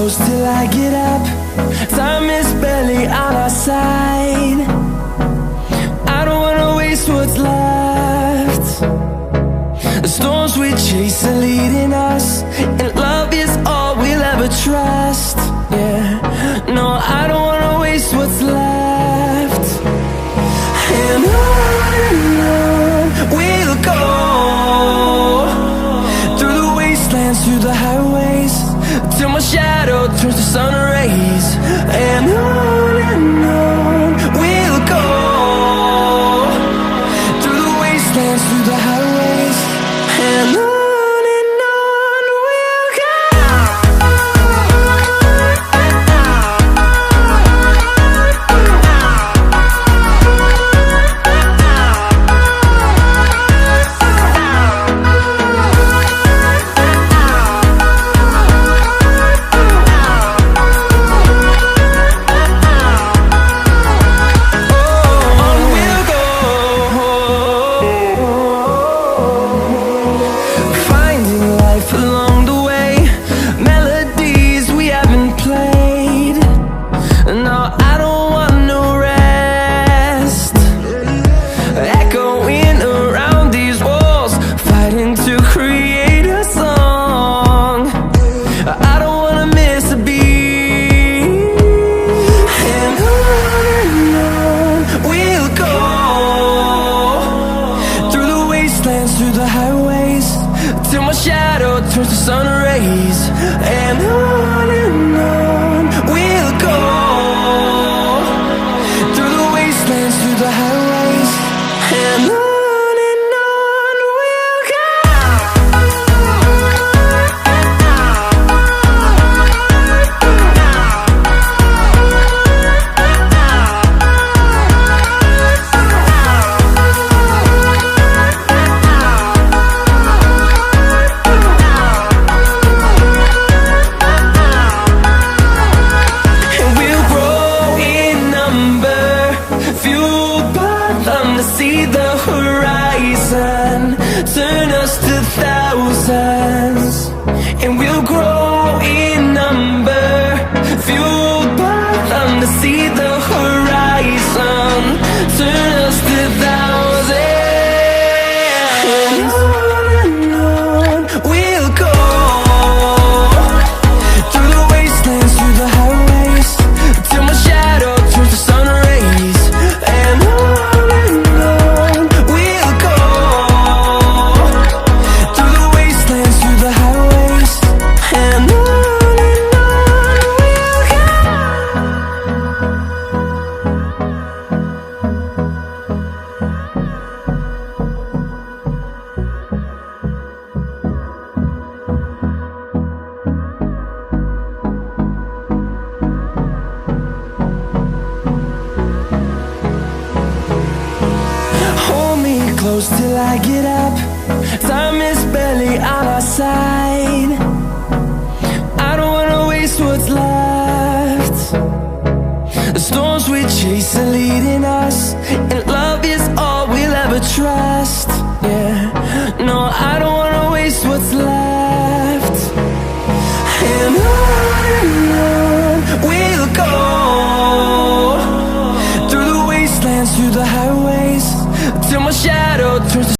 close till I get up. Time is barely on our side. I don't wanna waste what's left. The storms we chase are leading us, and love is all we'll ever trust. Yeah, no, I don't wanna waste what's left. And on we'll go, through the wastelands, through the highways, till my shadow turns to sun rays. And on we'll go, through the wastelands, through the highways, and on we'll go. Through the highways, till my shadow turns to sun rays. And on we'll go, through the wastelands, through the highways, and on we'll go. See the horizon, turn us to thousands, and we'll grow in number, fueled by them. To see the horizon, turn us to thousands, and on we'll go, through the wastelands, through the highways, till my shadow turns to sun rays. And close till I get up. Time is barely on our side. I don't wanna waste what's left. The storms we chase are leading us, and love is all we'll ever trust. Yeah, no, I don't wanna waste what's left. And on we'll go, through the wastelands, through the highways,